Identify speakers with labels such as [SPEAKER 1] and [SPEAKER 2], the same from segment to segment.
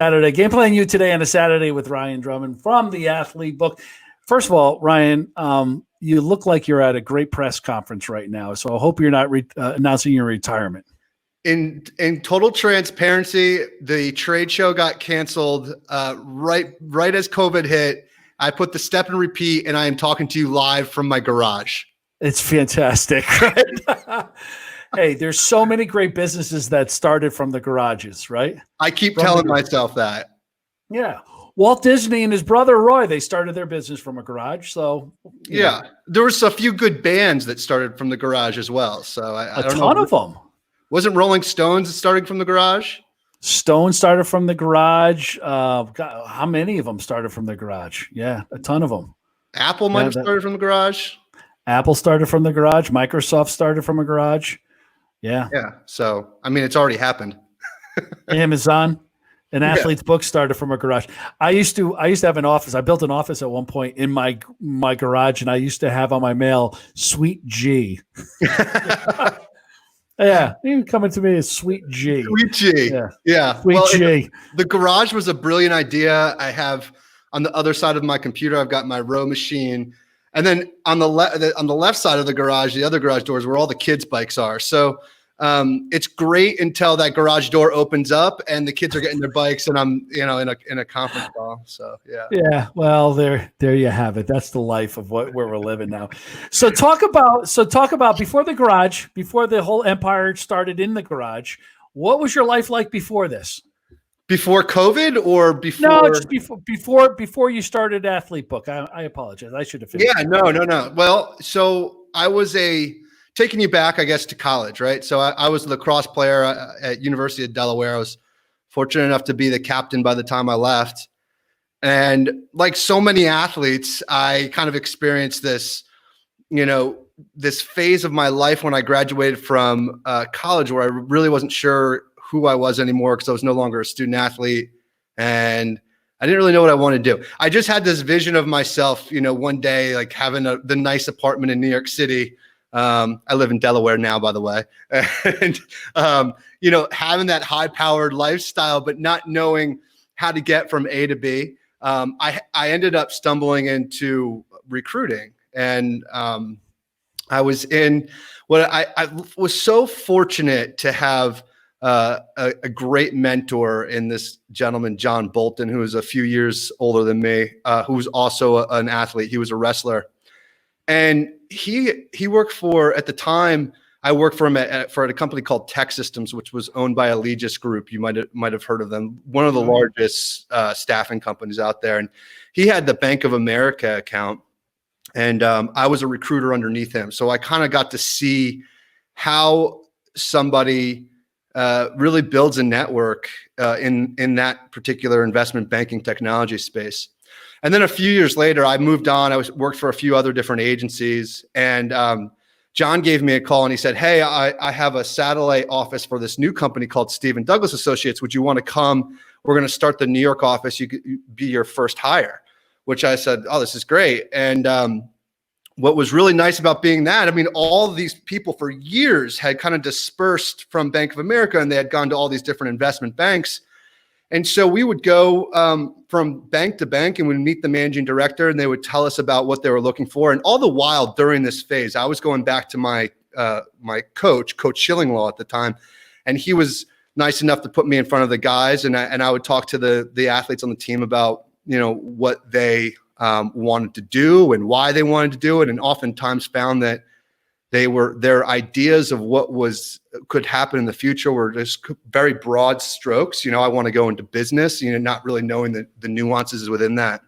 [SPEAKER 1] Saturday. GamePlanU today on a Saturday with Ryan Drummond from the Athlete Book. First of all, Ryan, you look like you're at a great press conference right now, so I hope you're not announcing your retirement.
[SPEAKER 2] In total transparency, the trade show got canceled right as COVID hit. I put the step and repeat, and I am talking to you live from my garage.
[SPEAKER 1] It's fantastic, right? Hey, there's so many great businesses that started from the garages, right?
[SPEAKER 2] I keep telling myself that.
[SPEAKER 1] Yeah. Walt Disney and his brother Roy, they started their business from a garage. So
[SPEAKER 2] yeah, there was a few good bands that started from the garage as well. So I don't know.
[SPEAKER 1] A ton of them.
[SPEAKER 2] Wasn't Rolling Stones starting from the garage?
[SPEAKER 1] Stone started from the garage. God, how many of them started from the garage? Yeah, a ton of them.
[SPEAKER 2] Apple might have started from the garage.
[SPEAKER 1] Apple started from the garage. Microsoft started from a garage. Yeah.
[SPEAKER 2] Yeah. So, I mean, it's already happened.
[SPEAKER 1] Amazon, an Athlete's Book started from a garage. I used to have an office. I built an office at one point in my garage, and I used to have on my mail, Sweet G. Yeah. You coming to me as Sweet G.
[SPEAKER 2] Sweet G. Yeah.
[SPEAKER 1] Sweet G.
[SPEAKER 2] The garage was a brilliant idea. I have on the other side of my computer, I've got my row machine. And then on the left side of the garage, the other garage doors where all the kids' bikes are. So it's great until that garage door opens up and the kids are getting their bikes, and I'm in a conference call. So yeah.
[SPEAKER 1] Yeah. Well, there you have it. That's the life of where we're living now. So talk about before the garage, before the whole empire started in the garage. What was your life like before this?
[SPEAKER 2] Before COVID or before?
[SPEAKER 1] No, just before you started Athlete Book. I apologize. I should have finished.
[SPEAKER 2] Yeah, no. Well, so I was taking you back, I guess, to college, right? So I was a lacrosse player at University of Delaware. I was fortunate enough to be the captain by the time I left. And like so many athletes, I kind of experienced this phase of my life when I graduated from college where I really wasn't sure who I was anymore because I was no longer a student athlete, and I didn't really know what I wanted to do. I just had this vision of myself, one day like having the nice apartment in New York City. I live in Delaware now, by the way, and having that high-powered lifestyle, but not knowing how to get from A to B. I ended up stumbling into recruiting, and I was in what I was so fortunate to have. A great mentor in this gentleman, John Bolton, who is a few years older than me, who was also an athlete. He was a wrestler. And he worked at the time, I worked for him at a company called Tech Systems, which was owned by Allegis Group. You might have heard of them. One of the largest staffing companies out there. And he had the Bank of America account. And I was a recruiter underneath him. So I kind of got to see how somebody really builds a network in that particular investment banking technology space. And then a few years later, I moved on. I worked for a few other different agencies. And John gave me a call and he said, hey, I have a satellite office for this new company called Stephen Douglas Associates. Would you want to come? We're going to start the New York office. You could be your first hire, which I said, oh, this is great. And what was really nice about being that, I mean, all these people for years had kind of dispersed from Bank of America and they had gone to all these different investment banks. And so we would go from bank to bank and we'd meet the managing director and they would tell us about what they were looking for. And all the while during this phase, I was going back to my coach, Coach Schillinglaw at the time. And he was nice enough to put me in front of the guys. And I would talk to the athletes on the team about, what they wanted to do and why they wanted to do it, and oftentimes found that their ideas of what could happen in the future were just very broad strokes. I want to go into business, not really knowing the nuances within that.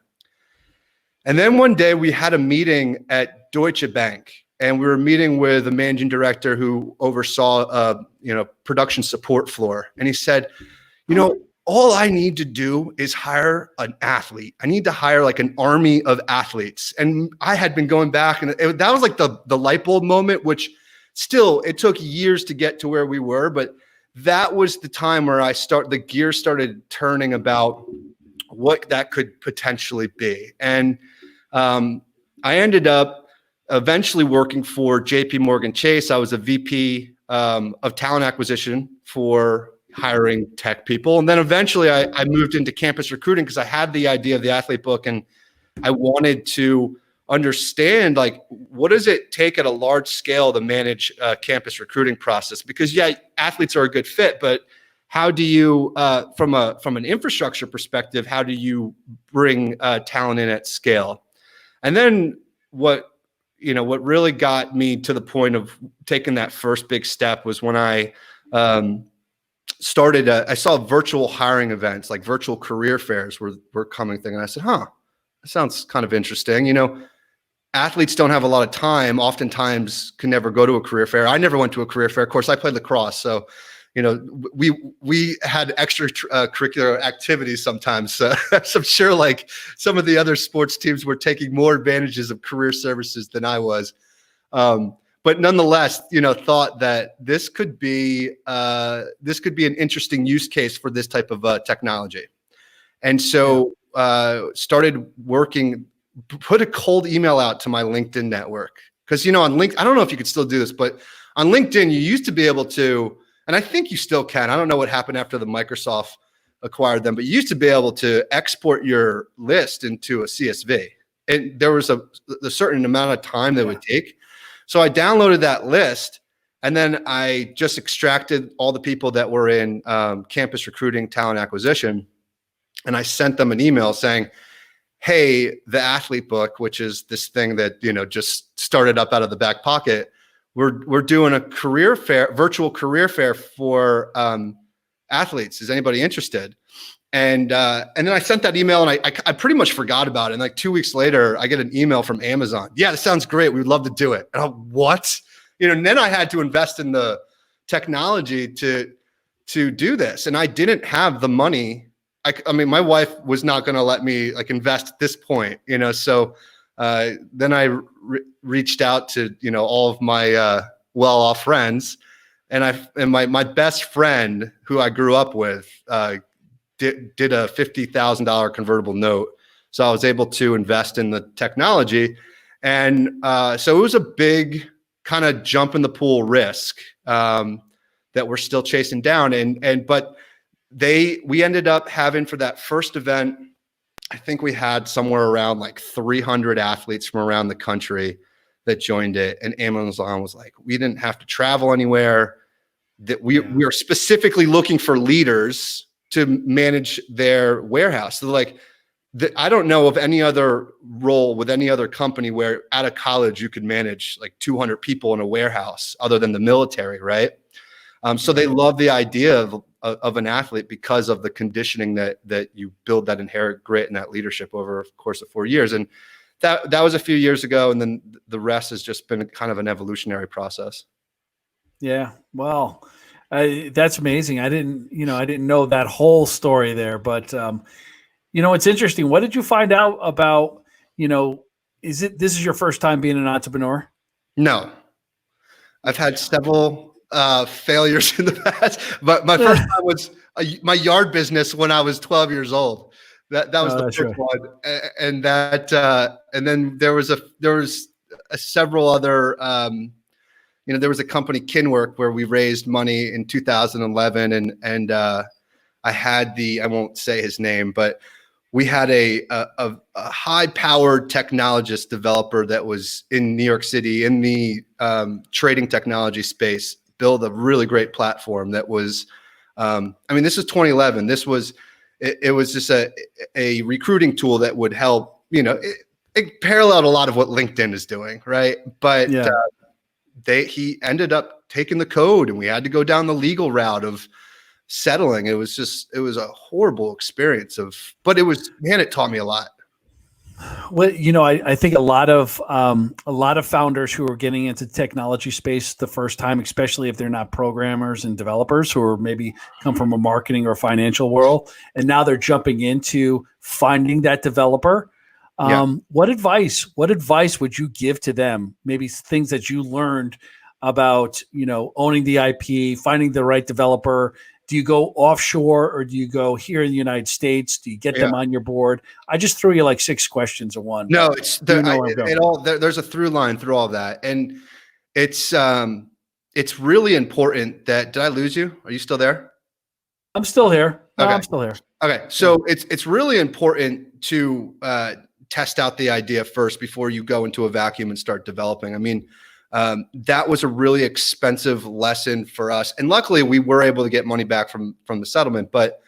[SPEAKER 2] And then one day we had a meeting at Deutsche Bank, and we were meeting with a managing director who oversaw production support floor, and he said, all I need to do is hire an athlete. I need to hire like an army of athletes. And I had been going back and that was like the light bulb moment, which still, it took years to get to where we were. But that was the time where the gears started turning about what that could potentially be. And I ended up eventually working for JP Morgan Chase. I was a VP of talent acquisition for hiring tech people. And then eventually I moved into campus recruiting because I had the idea of the athlete book, and I wanted to understand, like, what does it take at a large scale to manage a campus recruiting process? Because yeah, athletes are a good fit, but how do you, from an infrastructure perspective, how do you bring talent in at scale? And then what really got me to the point of taking that first big step was when I I saw virtual hiring events, like virtual career fairs were coming thing. And I said, that sounds kind of interesting. Athletes don't have a lot of time, oftentimes can never go to a career fair. I never went to a career fair. Of course, I played lacrosse. So, we had extra curricular activities sometimes. So I'm sure like some of the other sports teams were taking more advantages of career services than I was. But nonetheless, thought that this could be an interesting use case for this type of technology. And so started working, put a cold email out to my LinkedIn network. Because, on LinkedIn, I don't know if you could still do this, but on LinkedIn, you used to be able to, and I think you still can. I don't know what happened after the Microsoft acquired them, but you used to be able to export your list into a CSV. And there was a certain amount of time that would take. So I downloaded that list, and then I just extracted all the people that were in campus recruiting, talent acquisition, and I sent them an email saying, hey, the athlete book, which is this thing that, just started up out of the back pocket, we're doing a career fair, virtual career fair for athletes. Is anybody interested? And then I sent that email, and I pretty much forgot about it. And like 2 weeks later, I get an email from Amazon. Yeah, that sounds great. We'd love to do it. And I'm, what? And then I had to invest in the technology to do this. And I didn't have the money. I mean, my wife was not going to let me like invest at this point, so then I reached out to, all of my well-off friends, and my best friend who I grew up with did a $50,000 convertible note. So I was able to invest in the technology. And so it was a big kind of jump in the pool risk that we're still chasing down. But we ended up having, for that first event, I think we had somewhere around like 300 athletes from around the country that joined it. And Amazon was like, we didn't have to travel anywhere. That we are specifically looking for leaders to manage their warehouse. So like, I don't know of any other role with any other company where out of college you could manage like 200 people in a warehouse other than the military, right? So they love the idea of an athlete because of the conditioning that you build, that inherent grit and that leadership over the course of 4 years. And that was a few years ago. And then the rest has just been kind of an evolutionary process.
[SPEAKER 1] Yeah. Well, that's amazing. I didn't know that whole story there, but it's interesting. What did you find out about, this is your first time being an entrepreneur?
[SPEAKER 2] No, I've had several failures in the past, but my first time was my yard business when I was 12 years old. That was the first one, and then there was several other. There was a company, Kinwork, where we raised money in 2011, and I had I won't say his name, but we had a high-powered technologist developer that was in New York City in the trading technology space build a really great platform that was, this was 2011. It was just a recruiting tool that would help, it paralleled a lot of what LinkedIn is doing, right? But he ended up taking the code, and we had to go down the legal route of settling. It was a horrible experience but it taught me a lot.
[SPEAKER 1] Well, I think a lot of founders who are getting into technology space the first time, especially if they're not programmers and developers who are maybe come from a marketing or financial world, and now they're jumping into finding that developer. What advice would you give to them? Maybe things that you learned about, owning the IP, finding the right developer. Do you go offshore, or do you go here in the United States? Do you get them on your board? I just threw you like 6 questions in one.
[SPEAKER 2] No, there's a through line through all that. And it's really important that, did I lose you? Are you still there?
[SPEAKER 1] I'm still here. No,
[SPEAKER 2] Okay.
[SPEAKER 1] I'm still here.
[SPEAKER 2] Okay. So it's really important to test out the idea first before you go into a vacuum and start developing. I mean, that was a really expensive lesson for us, and luckily we were able to get money back from the settlement. But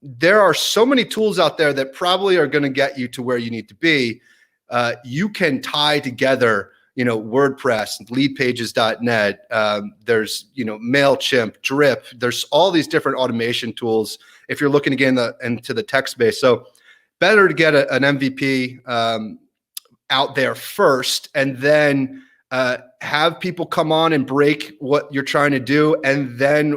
[SPEAKER 2] there are so many tools out there that probably are going to get you to where you need to be. You can tie together, WordPress, leadpages.net. There's, MailChimp, Drip. There's all these different automation tools if you're looking to get into the tech space. So better to get an MVP out there first, and then have people come on and break what you're trying to do, and then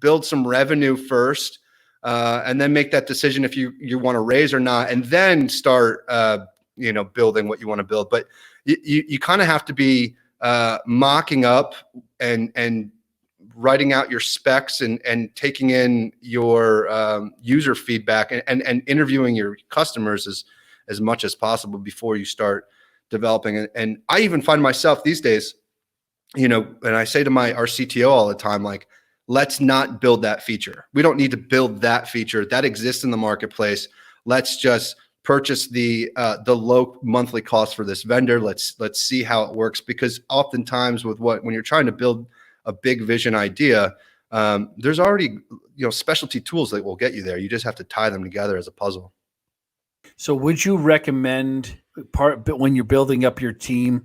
[SPEAKER 2] build some revenue first, and then make that decision if you want to raise or not, and then start building what you want to build. But you kind of have to be mocking up and writing out your specs and taking in your user feedback and interviewing your customers as much as possible before you start developing. And I even find myself these days, and I say to our CTO all the time, like, let's not build that feature. We don't need to build that feature that exists in the marketplace. Let's just purchase the low monthly cost for this vendor. Let's see how it works, because oftentimes when you're trying to build a big vision idea, there's already specialty tools that will get you there. You just have to tie them together as a puzzle.
[SPEAKER 1] So would you recommend when you're building up your team,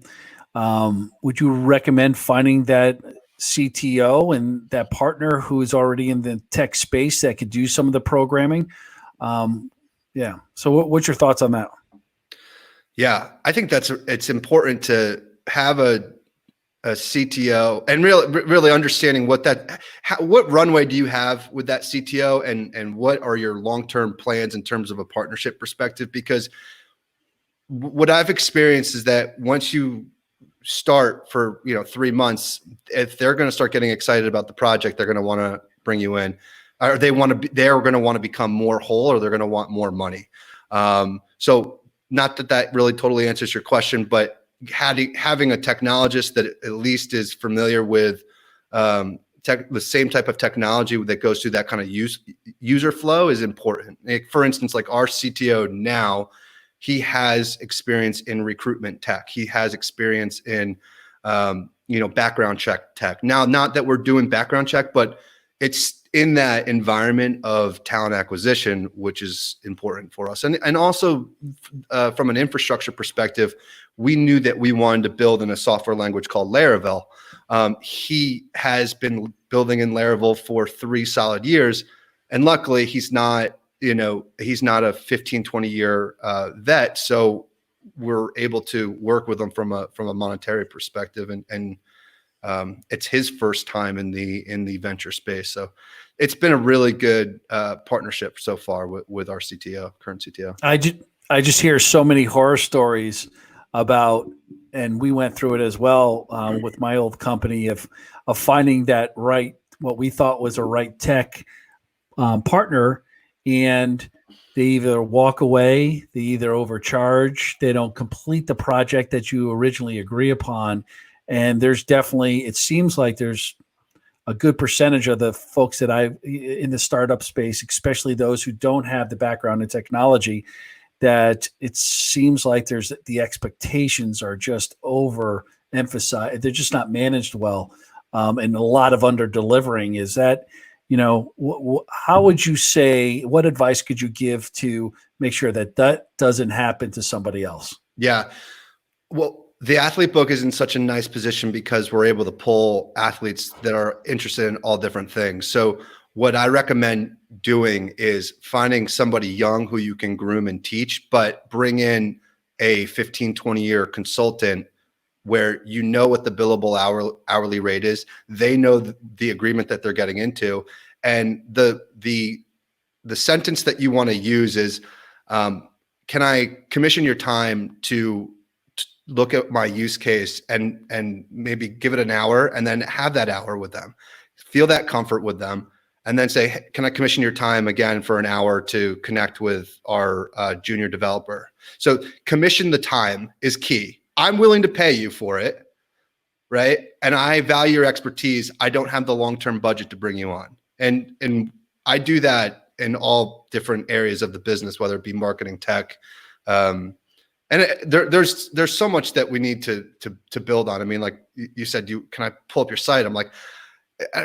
[SPEAKER 1] would you recommend finding that CTO and that partner who is already in the tech space that could do some of the programming? Yeah. So what's your thoughts on that? Yeah,
[SPEAKER 2] I think it's important to have a CTO and really understanding what runway do you have with that CTO, and what are your long-term plans in terms of a partnership perspective? Because what I've experienced is that once you start for 3 months, if they're going to start getting excited about the project, they're going to want to bring you in, or they're going to want to become more whole, or they're going to want more money. So not that really totally answers your question, but having a technologist that at least is familiar with the same type of technology that goes through that kind of user flow is important. For instance, like our CTO now, he has experience in recruitment tech. He has experience in background check tech. Now, not that we're doing background check, but it's in that environment of talent acquisition, which is important for us. And also from an infrastructure perspective, we knew that we wanted to build in a software language called Laravel. He has been building in Laravel for 3 solid years. And luckily he's not a 15, 20 year vet. So we're able to work with him from a monetary perspective, and it's his first time in the venture space. So it's been a really good partnership so far with our current CTO.
[SPEAKER 1] I just hear so many horror stories about, and we went through it as well with my old company of finding that what we thought was a right tech partner, and they either walk away, they either overcharge, they don't complete the project that you originally agree upon. And it seems like there's a good percentage of the folks that in the startup space, especially those who don't have the background in technology, that it seems like the expectations are just overemphasized. They're just not managed well, and a lot of under delivering. Is that, how would you say, what advice could you give to make sure that doesn't happen to somebody else?
[SPEAKER 2] Yeah. Well, the athlete book is in such a nice position because we're able to pull athletes that are interested in all different things. So what I recommend doing is finding somebody young who you can groom and teach, but bring in a 15, 20-year consultant where what the billable hourly rate is. They know the agreement that they're getting into. And the sentence that you want to use is, can I commission your time to look at my use case and maybe give it an hour, and then have that hour with them, feel that comfort with them, and then say, hey, can I commission your time again for an hour to connect with our junior developer? So commission the time is key. I'm willing to pay you for it, right? And I value your expertise. I don't have the long-term budget to bring you on. And I do that in all different areas of the business, whether it be marketing, tech, and there's so much that we need to build on. I mean, like you said, can I pull up your site? I'm like,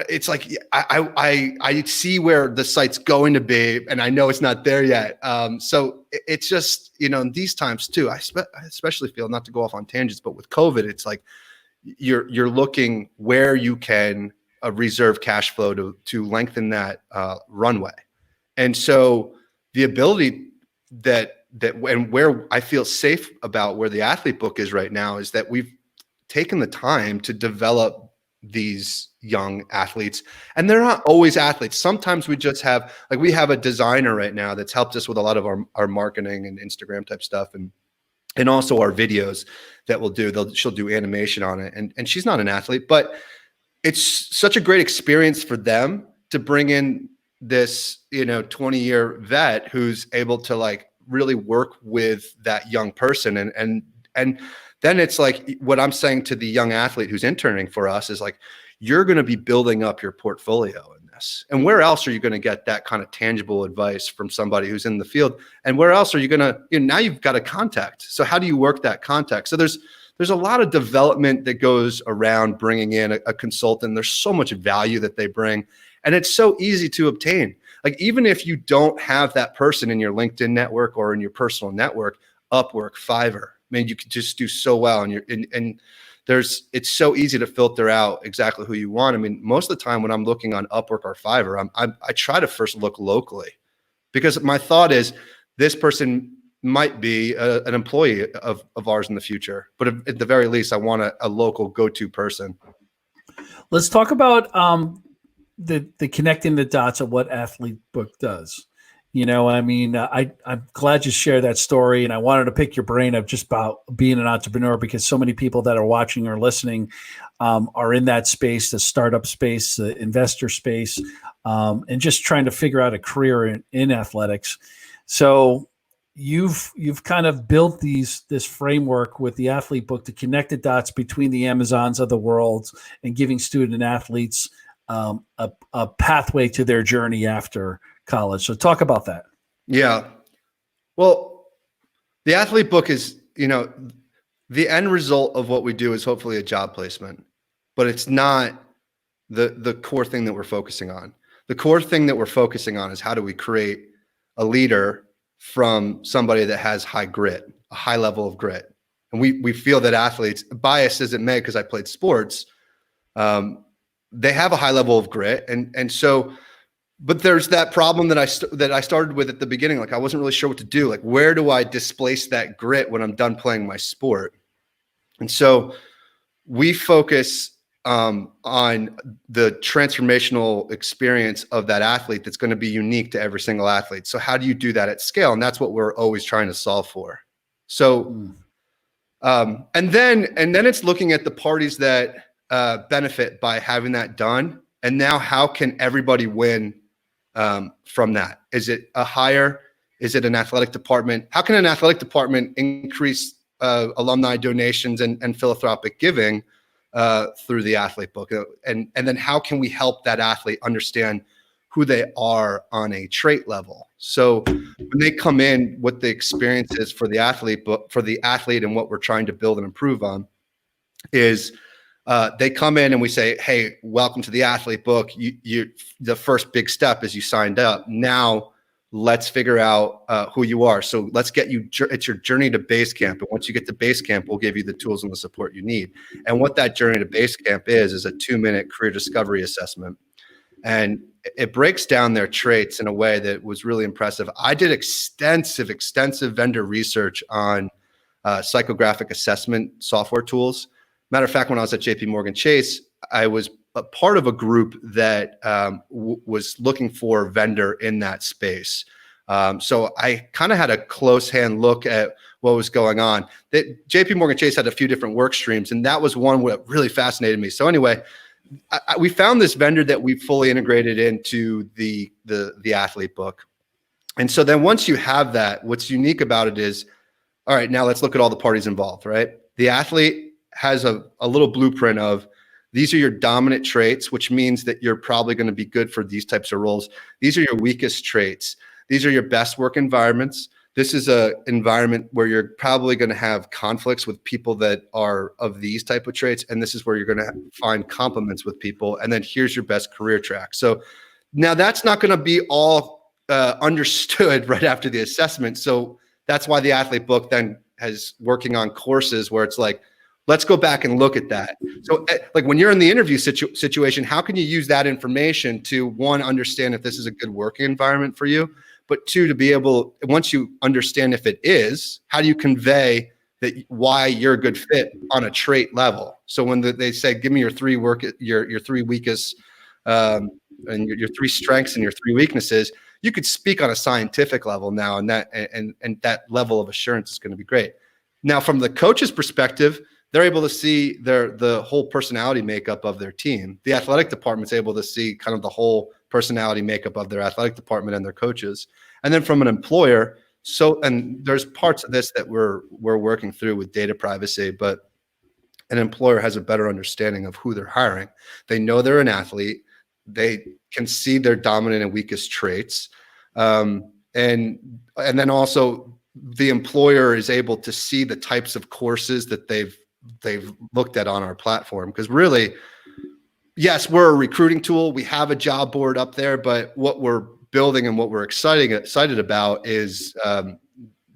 [SPEAKER 2] it's like I see where the site's going to be, and I know it's not there yet. So it's just, in these times too, I especially feel, not to go off on tangents, but with COVID, it's like you're looking where you can reserve cash flow to lengthen that runway. And so the ability and where I feel safe about where the athlete book is right now is that we've taken the time to develop these young athletes, and they're not always athletes. Sometimes we just have, like, we have a designer right now that's helped us with a lot of our marketing and Instagram type stuff, and also our videos that we'll do. She'll do animation on it, and she's not an athlete, but it's such a great experience for them to bring in this 20-year vet who's able to like really work with that young person, and then it's like what I'm saying to the young athlete who's interning for us is like, you're going to be building up your portfolio in this. And where else are you going to get that kind of tangible advice from somebody who's in the field? And where else are you going to, now you've got a contact. So how do you work that contact? So there's a lot of development that goes around bringing in a consultant. There's so much value that they bring, and it's so easy to obtain. Like, even if you don't have that person in your LinkedIn network or in your personal network, Upwork, Fiverr, I mean, you can just do so well, and it's so easy to filter out exactly who you want. I mean, most of the time when I'm looking on Upwork or Fiverr, I try to first look locally, because my thought is this person might be an employee of ours in the future, but at the very least, I want a local go-to person.
[SPEAKER 1] Let's talk about the connecting the dots of what Athlete Book does. I'm glad you shared that story, and I wanted to pick your brain of just about being an entrepreneur, because so many people that are watching or listening are in that space, the startup space, the investor space, and just trying to figure out a career in athletics. So you've kind of built this framework with the Athlete Book to connect the dots between the Amazons of the world and giving student athletes a pathway to their journey after college. So talk about that.
[SPEAKER 2] Yeah. Well, the Athlete Book is, the end result of what we do is hopefully a job placement, but it's not the core thing that we're focusing on. The core thing that we're focusing on is how do we create a leader from somebody that has high grit, a high level of grit. And we feel that athletes, biased as it may, because I played sports, they have a high level of grit. And so, but there's that problem that I started with at the beginning. Like, I wasn't really sure what to do. Like, where do I displace that grit when I'm done playing my sport? And so we focus on the transformational experience of that athlete that's going to be unique to every single athlete. So how do you do that at scale? And that's what we're always trying to solve for. So, and then it's looking at the parties that benefit by having that done. And now how can everybody win from that? Is it a hire? Is it an athletic department? How can an athletic department increase alumni donations and philanthropic giving through the Athlete Book? And then how can we help that athlete understand who they are on a trait level? So when they come in, what the experience is for the athlete, but for the athlete and what we're trying to build and improve on is they come in and we say, hey, welcome to the Athlete Book. The first big step is you signed up. Now let's figure out who you are. So let's get you, it's your journey to base camp. And once you get to base camp, we'll give you the tools and the support you need. And what that journey to base camp is a 2-minute career discovery assessment. And it breaks down their traits in a way that was really impressive. I did extensive vendor research on psychographic assessment software tools. Matter of fact, when I was at JP Chase, I was a part of a group that was looking for a vendor in that space. So I kind of had a close hand look at what was going on. That JP Chase had a few different work streams, and that was one that really fascinated me. So anyway, we found this vendor that we fully integrated into the Athlete Book. And so then once you have that, what's unique about it is, all right, now let's look at all the parties involved, right? The athlete has a little blueprint of These are your dominant traits, which means that you're probably going to be good for these types of roles. These are your weakest traits. These are your best work environments. This is an environment where you're probably going to have conflicts with people that are of these type of traits. And this is where you're going to find compliments with people. And then here's your best career track. So now that's not going to be all understood right after the assessment. So that's why the athlete book then has working on courses where it's like, let's go back and look at that. So like when you're in the interview situation, how can you use that information to, one, understand if this is a good working environment for you, but two, to be able, once you understand if it is, how do you convey that why you're a good fit on a trait level? So when they say, give me your three weakest and your three strengths and your three weaknesses, you could speak on a scientific level now, and that level of assurance is going to be great. Now, from the coach's perspective, they're able to see the whole personality makeup of their team. The athletic department's able to see kind of the whole personality makeup of their athletic department and their coaches. And then from an employer, and there's parts of this that we're working through with data privacy, but an employer has a better understanding of who they're hiring. They know they're an athlete. They can see their dominant and weakest traits. And then also the employer is able to see the types of courses that they've looked at on our platform. Because really, yes, we're a recruiting tool. We have a job board up there, but what we're building and what we're excited about is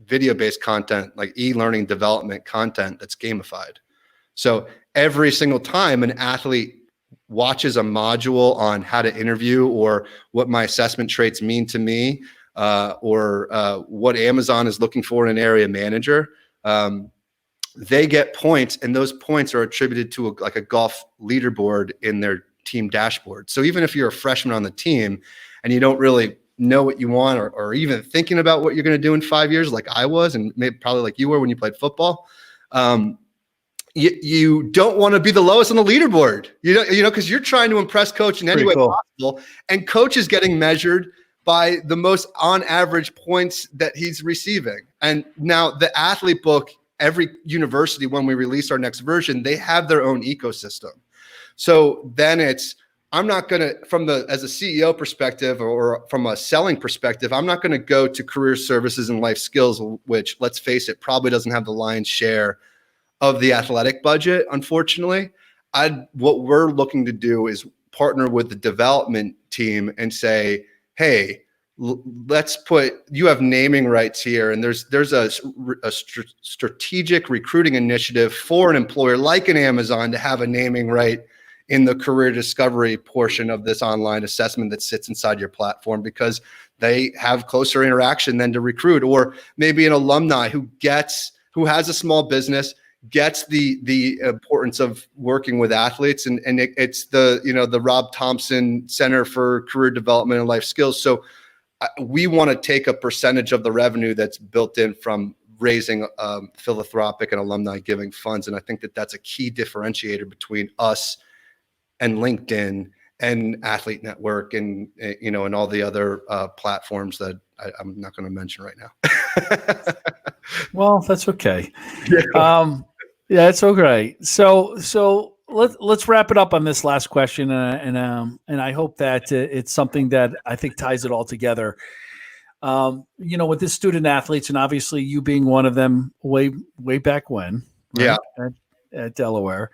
[SPEAKER 2] video-based content, like e-learning development content that's gamified. So every single time an athlete watches a module on how to interview, or what my assessment traits mean to me, or what Amazon is looking for in an area manager, they get points, and those points are attributed to a golf leaderboard in their team dashboard. So even if you're a freshman on the team and you don't really know what you want, or even thinking about what you're going to do in 5 years, like I was, and maybe probably like you were when you played football, you don't want to be the lowest on the leaderboard, because you're trying to impress coach in any way possible, and coach is getting measured by the most on average points that he's receiving. And now the athlete book, every university, when we release our next version, they have their own ecosystem. So then I'm not going to, as a CEO perspective or from a selling perspective, I'm not going to go to career services and life skills, which, let's face it, probably doesn't have the lion's share of the athletic budget, unfortunately. What we're looking to do is partner with the development team and say, hey, you have naming rights here, and there's a strategic recruiting initiative for an employer like an Amazon to have a naming right in the career discovery portion of this online assessment that sits inside your platform, because they have closer interaction than to recruit. Or maybe an alumni who has a small business, gets the importance of working with athletes, and it's the Rob Thompson Center for Career Development and Life Skills. So we want to take a percentage of the revenue that's built in from raising philanthropic and alumni giving funds. And I think that that's a key differentiator between us and LinkedIn and Athlete Network and and all the other platforms that I'm not going to mention right now.
[SPEAKER 1] Well, that's okay.
[SPEAKER 2] Yeah.
[SPEAKER 1] Yeah, it's okay. So let's wrap it up on this last question, and I hope that it's something that I think ties it all together. With the student athletes, and obviously you being one of them way back when, right?
[SPEAKER 2] Yeah,
[SPEAKER 1] at Delaware,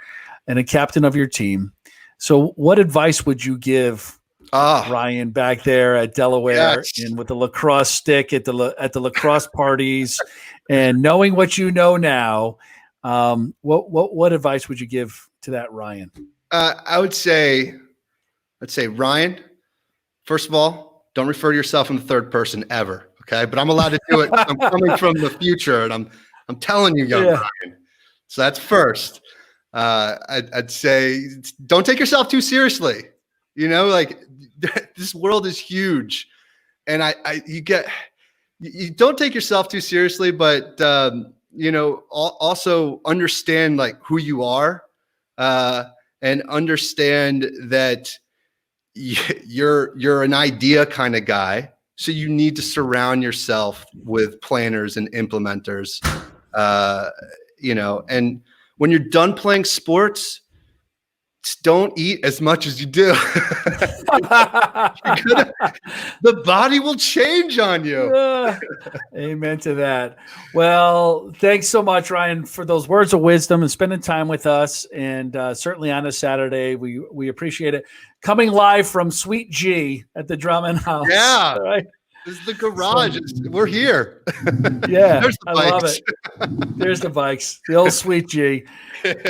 [SPEAKER 1] and a captain of your team. So what advice would you give Ryan back there at Delaware, and with the lacrosse stick at the lacrosse parties, and knowing what you know now? What advice would you give to that Ryan?
[SPEAKER 2] I would say, Ryan, first of all, don't refer to yourself in the third person ever. Okay. But I'm allowed to do it. I'm coming from the future, and I'm telling you, young Ryan. So that's first. I'd say, don't take yourself too seriously. This world is huge, and you don't take yourself too seriously, but also understand like who you are, and understand that you're an idea kind of guy. So you need to surround yourself with planners and implementers, and when you're done playing sports, just don't eat as much as you do. The body will change on you.
[SPEAKER 1] Amen to that. Well, thanks so much, Ryan, for those words of wisdom and spending time with us. And certainly on a Saturday, we appreciate it. Coming live from Sweet G at the Drummond house.
[SPEAKER 2] Yeah.
[SPEAKER 1] Right?
[SPEAKER 2] This is the garage. We're here.
[SPEAKER 1] Yeah,
[SPEAKER 2] There's the
[SPEAKER 1] I
[SPEAKER 2] bikes.
[SPEAKER 1] love it. There's the bikes, the old Sweet G.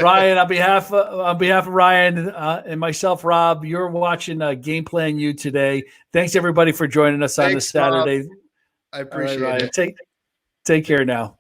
[SPEAKER 1] Ryan, on behalf of Ryan and myself, Rob, you're watching GamePlanU today. Thanks everybody for joining us on this Saturday.
[SPEAKER 2] Rob. I appreciate it.
[SPEAKER 1] Take care now.